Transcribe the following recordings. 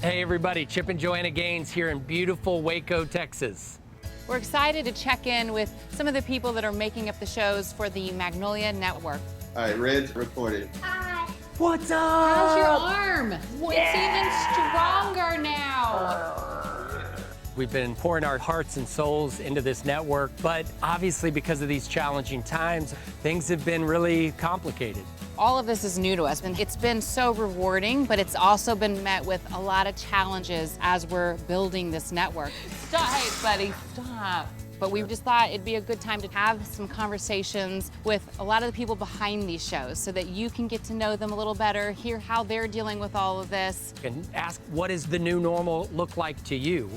Hey everybody, Chip and Joanna Gaines here in beautiful Waco, Texas. We're excited to check in with some of the people that are making up the shows for the Magnolia Network. All right, Red's recorded. Hi. What's up? How's your arm? It's even stronger now. We've been pouring our hearts and souls into this network, but obviously because of these challenging times, things have been really complicated. All of this is new to us, and it's been so rewarding, but it's also been met with a lot of challenges as we're building this network. Stop, hey, buddy, stop. But we just thought it'd be a good time to have some conversations with a lot of the people behind these shows so that you can get to know them a little better, hear how they're dealing with all of this. And ask, what does the new normal look like to you?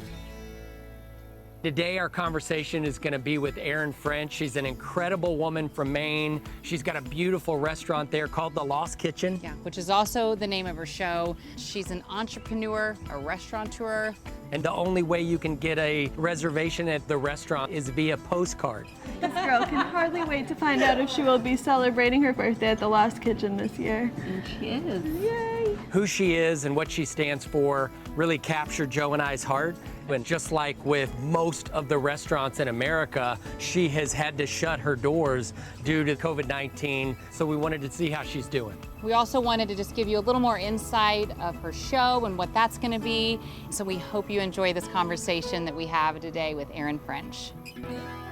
Today, our conversation is going to be with Erin French. She's an incredible woman from Maine. She's got a beautiful restaurant there called The Lost Kitchen. Yeah, which is also the name of her show. She's an entrepreneur, a restaurateur. And the only way you can get a reservation at the restaurant is via postcard. This girl can hardly wait to find out if she will be celebrating her birthday at the Lost Kitchen this year. And she is. Yay! Who she is and what she stands for really captured Joe and I's heart. And just like with most of the restaurants in America, she has had to shut her doors due to COVID-19. So we wanted to see how she's doing. We also wanted to just give you a little more insight of her show and what that's going to be. So we hope you enjoy this conversation that we have today with Erin French.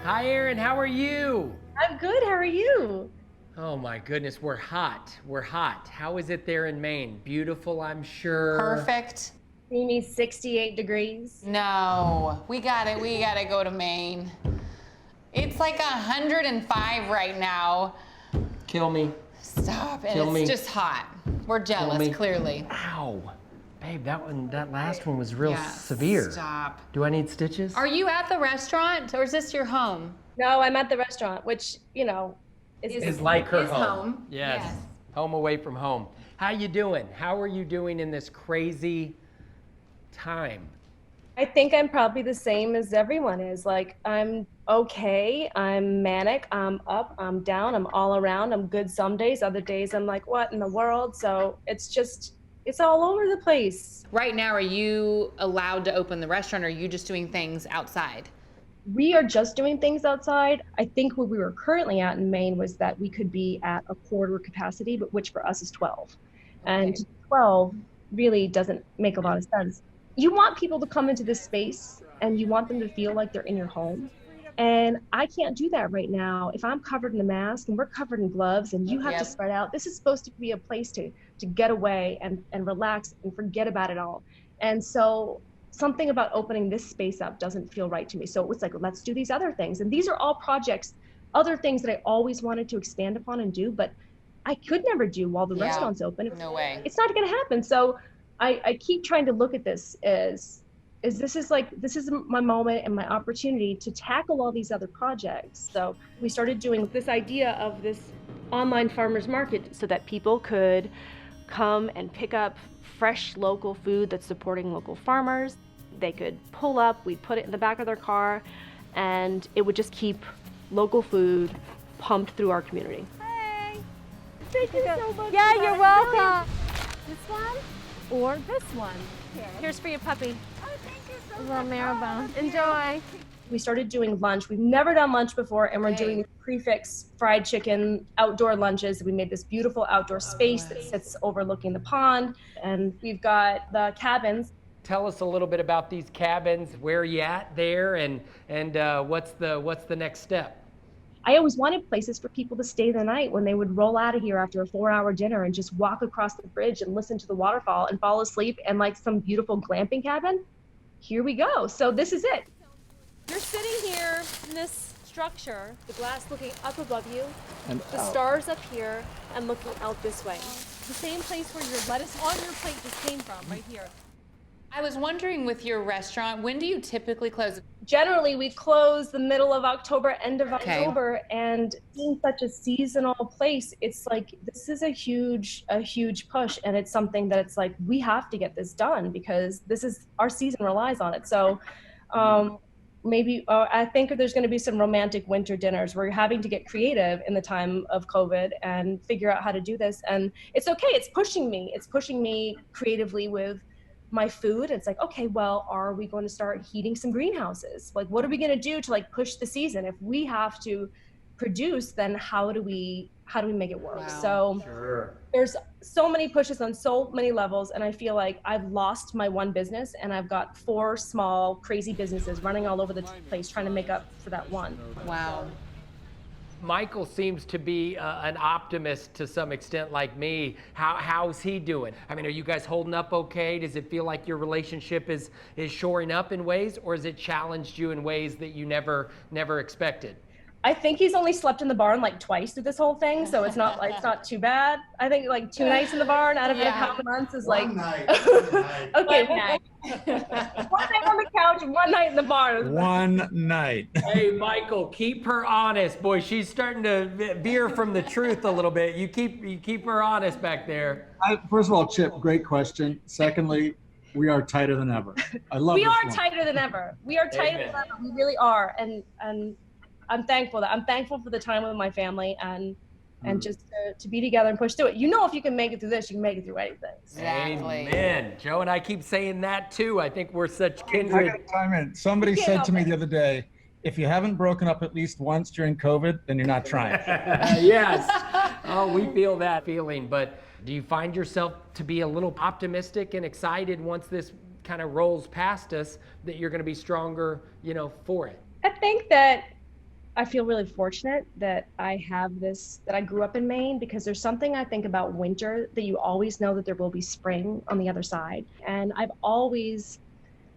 Hi, Erin. How are you? I'm good. How are you? Oh my goodness, we're hot. We're hot. How is it there in Maine? Beautiful, I'm sure. Perfect. Steamy 68 degrees. No, we gotta go to Maine. It's like 105 right now. Kill me. Stop, and Kill it's me. just hot. We're me. jealous, clearly. Ow. Babe, that last one was real Yeah, severe. Stop. Do I need stitches? Are you at the restaurant, or is this your home? No, I'm at the restaurant, which, you know, Is like her Is home. Yes. Yes. Home away from home. How you doing? How are you doing in this crazy time? I think I'm probably the same as everyone is. Like, I'm okay, I'm manic, I'm up, I'm down, I'm all around, I'm good some days, other days I'm like, what in the world? So it's all over the place. Right now, are you allowed to open the restaurant, or are you just doing things outside? We are just doing things outside. I think what we were currently at in Maine was that we could be at a quarter capacity, but which for us is 12. And 12 really doesn't make a lot of sense. You want people to come into this space and you want them to feel like they're in your home. And I can't do that right now. If I'm covered in a mask and we're covered in gloves and you have to spread out, this is supposed to be a place to get away and relax and forget about it all. And so something about opening this space up doesn't feel right to me. So it's like, let's do these other things. And these are all projects, other things that I always wanted to expand upon and do, but I could never do while the restaurant's open. No way. It's not going to happen. So I keep trying to look at this as this is my moment and my opportunity to tackle all these other projects. So we started doing this idea of this online farmers market so that people could come and pick up fresh local food that's supporting local farmers. They could pull up, we'd put it in the back of their car, and it would just keep local food pumped through our community. Hey! Thank you so much. Yeah, you're welcome. This one or this one? Here's for your puppy. Oh, thank you so A much. little marrow. Enjoy. We started doing lunch. We've never done lunch before, and we're doing prefix fried chicken outdoor lunches. We made this beautiful outdoor space that sits overlooking the pond, and we've got the cabins. Tell us a little bit about these cabins. Where are you at there, and what's the next step? I always wanted places for people to stay the night when they would roll out of here after a 4-hour dinner and just walk across the bridge and listen to the waterfall and fall asleep in like some beautiful glamping cabin. Here we go. So this is it. You're sitting here in this structure, the glass looking up above you, And the stars up here, and looking out this way. The same place where your lettuce on your plate just came from, right here. I was wondering, with your restaurant, when do you typically close? Generally, we close the middle of October, end of Okay. October, and being such a seasonal place, it's like this is a huge push, and it's something that it's like we have to get this done because this is our season relies on it. So maybe I think there's going to be some romantic winter dinners. We're having to get creative in the time of COVID and figure out how to do this, and it's okay. It's pushing me creatively with my food. It's like, okay, well, are we going to start heating some greenhouses? Like, what are we going to do to like push the season? If we have to produce, then how do we make it work? Wow. So Sure. there's so many pushes on so many levels, and I feel like I've lost my one business and I've got 4 small crazy businesses running all over the place trying to make up for that one. Wow. Michael seems to be an optimist to some extent, like me. How's he doing? I mean, are you guys holding up okay? Does it feel like your relationship is shoring up in ways, or has it challenged you in ways that you never expected? I think he's only slept in the barn like twice through this whole thing, so it's not too bad. I think like 2 nights in the barn out of how many months is like One night. okay, one night. 1 night on the couch, 1 night in the barn. One night. Hey, Michael, keep her honest. Boy, she's starting to veer from the truth a little bit. You keep her honest back there. First of all, Chip, great question. Secondly, we are tighter than ever. I love We this are one. tighter than ever. We are tighter Amen. than ever. We really are, and I'm thankful for the time with my family and just to be together and push through it. You know, if you can make it through this, you can make it through anything. Exactly. Amen. Joe and I keep saying that too. I think we're such I kindred. gotta chime in. Somebody can't said help to me it. the other day, if you haven't broken up at least once during COVID, then you're not trying. Yes. Oh, we feel that feeling. But do you find yourself to be a little optimistic and excited once this kind of rolls past us that you're going to be stronger, for it? I think that I feel really fortunate that I grew up in Maine, because there's something I think about winter that you always know that there will be spring on the other side. And I've always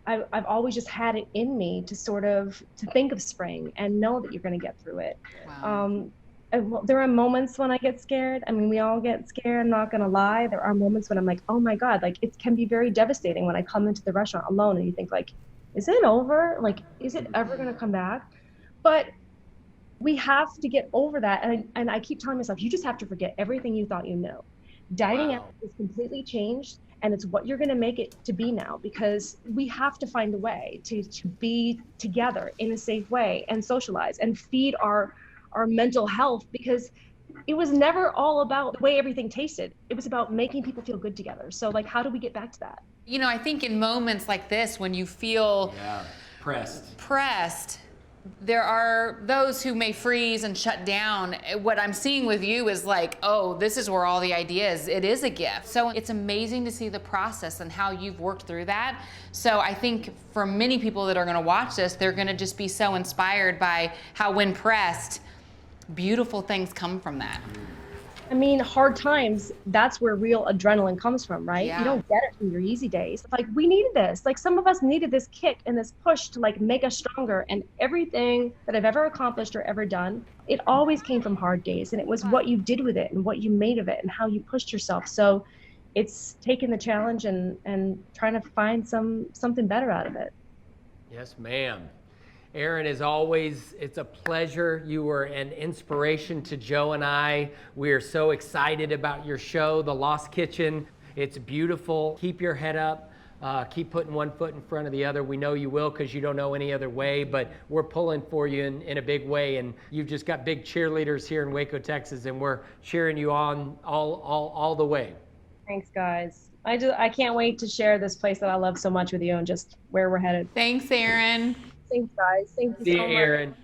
just had it in me to to think of spring and know that you're going to get through it. Wow. There are moments when I get scared. I mean, we all get scared, I'm not going to lie. There are moments when I'm like, oh my God, like it can be very devastating when I come into the restaurant alone and you think like, is it over? Like, is it ever going to come back? But we have to get over that. And I keep telling myself, you just have to forget everything you thought you knew. Dining out is completely changed, and it's what you're going to make it to be now, because we have to find a way to be together in a safe way and socialize and feed our mental health, because it was never all about the way everything tasted. It was about making people feel good together. So like, how do we get back to that? I think in moments like this, when you feel pressed, there are those who may freeze and shut down. What I'm seeing with you is like, oh, this is where all the ideas, it is a gift. So it's amazing to see the process and how you've worked through that. So I think for many people that are gonna watch this, they're gonna just be so inspired by how when pressed, beautiful things come from that. I mean, hard times, that's where real adrenaline comes from, right? Yeah. You don't get it from your easy days. Like, we needed this. Like, some of us needed this kick and this push to like make us stronger. And everything that I've ever accomplished or ever done, it always came from hard days. And it was what you did with it and what you made of it and how you pushed yourself. So it's taking the challenge and trying to find something better out of it. Yes, ma'am. Erin, as always, it's a pleasure. You were an inspiration to Joe and I. We are so excited about your show, The Lost Kitchen. It's beautiful. Keep your head up. Keep putting one foot in front of the other. We know you will, because you don't know any other way, but we're pulling for you in a big way. And you've just got big cheerleaders here in Waco, Texas, and we're cheering you on all the way. Thanks, guys. I can't wait to share this place that I love so much with you and just where we're headed. Thanks, Erin. Thanks, guys. Thank you See so you, much. Erin.